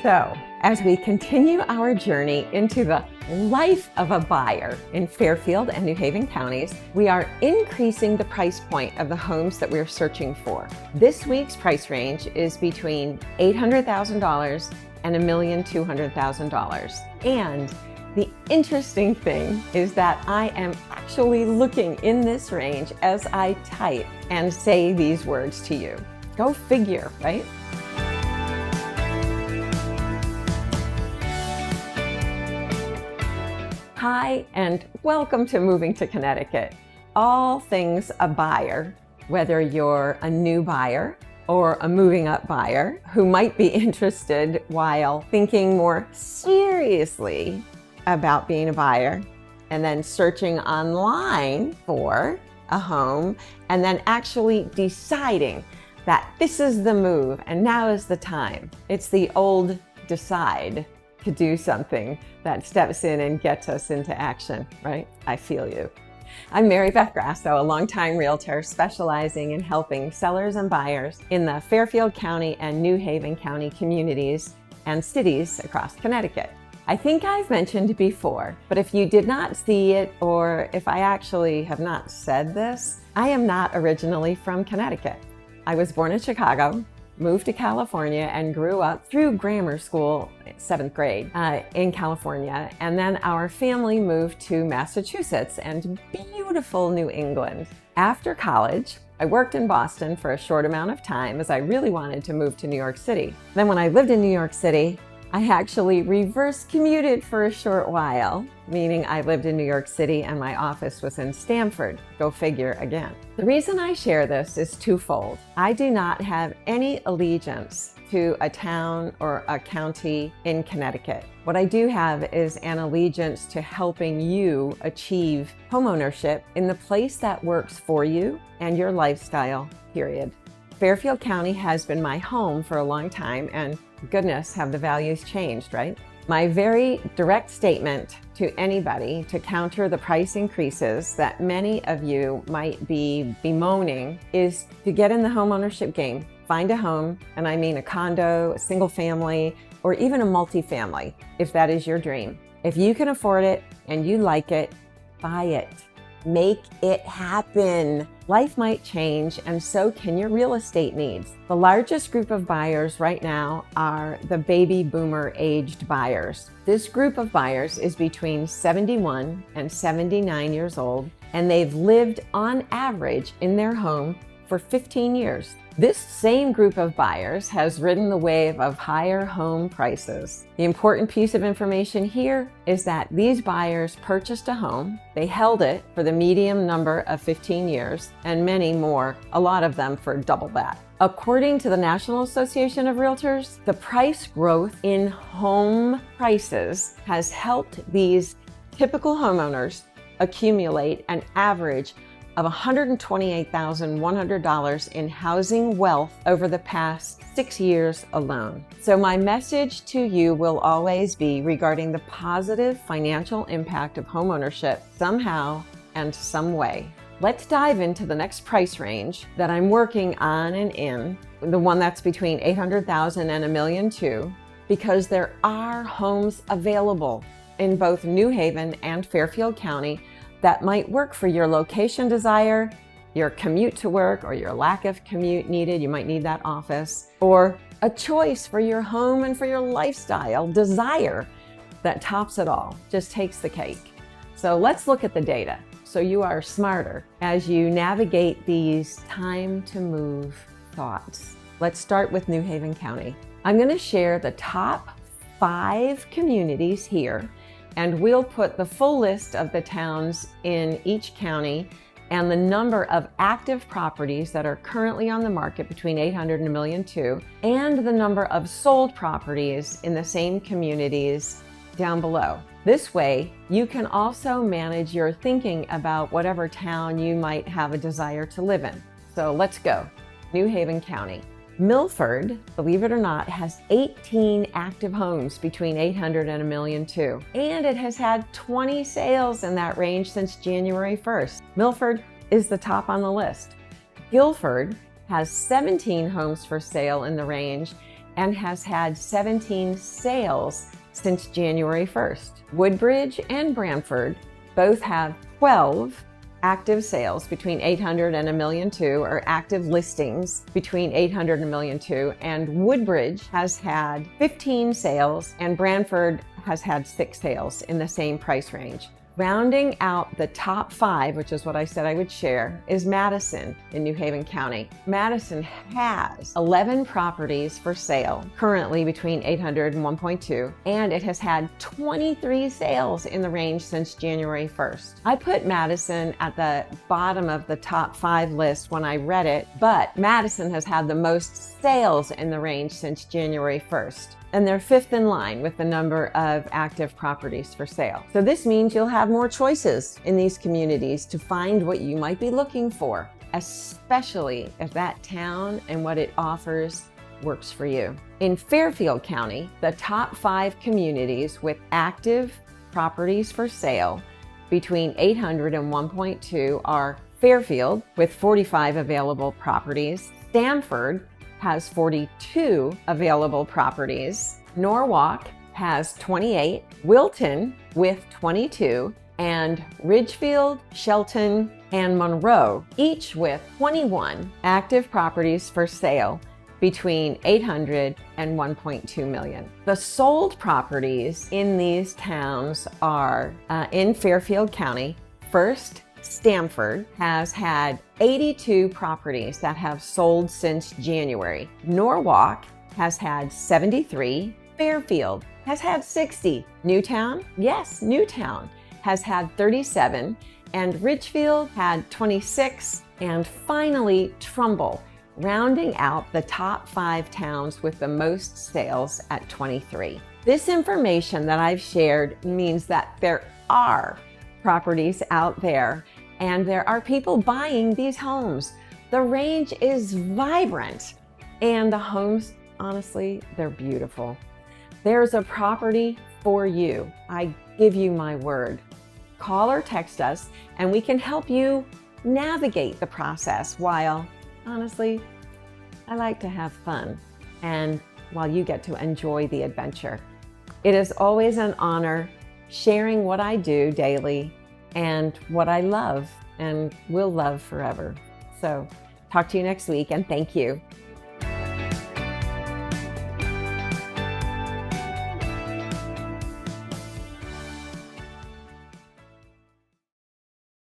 So, as we continue our journey into the life of a buyer in Fairfield and New Haven counties, we are increasing the price point of the homes that we're searching for. This week's price range is between $800,000 and $1,200,000. And the interesting thing is that I am actually looking in this range as I type and say these words to you. Go figure, right? Hi, and welcome to Moving to Connecticut. All things a buyer, whether you're a new buyer or a moving up buyer who might be interested while thinking more seriously about being a buyer and then searching online for a home and then actually deciding that this is the move and now is the time. It's the old decide to do something that steps in and gets us into action, right? I feel you. I'm Mary Beth Grasso, a longtime realtor specializing in helping sellers and buyers in the Fairfield County and New Haven County communities and cities across Connecticut. I think I've mentioned before, but if you did not see it, or if I actually have not said this, I am not originally from Connecticut. I was born in Chicago, moved to California, and grew up through grammar school, 7th grade, in California. And then our family moved to Massachusetts and beautiful New England. After college, I worked in Boston for a short amount of time as I really wanted to move to New York City. Then when I lived in New York City, I actually reverse commuted for a short while, meaning I lived in New York City and my office was in Stamford. Go figure again. The reason I share this is twofold. I do not have any allegiance to a town or a county in Connecticut. What I do have is an allegiance to helping you achieve homeownership in the place that works for you and your lifestyle, period. Fairfield County has been my home for a long time, and goodness, have the values changed, right? My very direct statement to anybody to counter the price increases that many of you might be bemoaning is to get in the homeownership game. Find a home, and I mean a condo, a single family, or even a multifamily, if that is your dream. If you can afford it and you like it, buy it. Make it happen. Life might change, and so can your real estate needs. The largest group of buyers right now are the baby boomer aged buyers. This group of buyers is between 71 and 79 years old, and they've lived on average in their home for 15 years. This same group of buyers has ridden the wave of higher home prices. The important piece of information here is that these buyers purchased a home, they held it for the medium number of 15 years, and many more, a lot of them for double that. According to the National Association of Realtors, the price growth in home prices has helped these typical homeowners accumulate an average of $128,100 in housing wealth over the past 6 years alone. So my message to you will always be regarding the positive financial impact of homeownership somehow and some way. Let's dive into the next price range that I'm working on and in, the one that's between $800,000 and $1.2 million, because there are homes available in both New Haven and Fairfield County that might work for your location desire, your commute to work, or your lack of commute needed. You might need that office, or a choice for your home and for your lifestyle desire that tops it all, just takes the cake. So let's look at the data so you are smarter as you navigate these time to move thoughts. Let's start with New Haven County. I'm going to share the top 5 communities here, and we'll put the full list of the towns in each county and the number of active properties that are currently on the market between 800 and $1.2 million, and the number of sold properties in the same communities down below. This way, you can also manage your thinking about whatever town you might have a desire to live in. So let's go. New Haven County. Milford, believe it or not, has 18 active homes between 800 and $1.2 million, and it has had 20 sales in that range since January 1st. Milford is the top on the list. Guilford has 17 homes for sale in the range, and has had 17 sales since January 1st. Woodbridge and Brantford both have 12 active sales between 800 and $1.2 million, or active listings between 800 and $1.2 million, and Woodbridge has had 15 sales and Brantford has had 6 sales in the same price range. Rounding out the top 5, which is what I said I would share, is Madison in New Haven County. Madison has 11 properties for sale, currently between 800 and 1.2, and it has had 23 sales in the range since January 1st. I put Madison at the bottom of the top 5 list when I read it, but Madison has had the most sales in the range since January 1st. And they're 5th in line with the number of active properties for sale. So this means you'll have more choices in these communities to find what you might be looking for, especially if that town and what it offers works for you. In Fairfield County, the top 5 communities with active properties for sale between 800 and 1.2 are Fairfield with 45 available properties, Stamford has 42 available properties, Norwalk has 28, Wilton with 22, and Ridgefield, Shelton, and Monroe, each with 21 active properties for sale between 800 and 1.2 million. The sold properties in these towns are in Fairfield County. First, Stamford has had 82 properties that have sold since January. Norwalk has had 73. Fairfield has had 60. Newtown, yes, Newtown has had 37. And Ridgefield had 26. And finally, Trumbull, rounding out the top 5 towns with the most sales at 23. This information that I've shared means that there are properties out there, and there are people buying these homes. The range is vibrant, and the homes, honestly, they're beautiful. There's a property for you. I give you my word. Call or text us, and we can help you navigate the process while, honestly, I like to have fun, and while you get to enjoy the adventure. It is always an honor sharing what I do daily and what I love and will love forever. So talk to you next week, and thank you.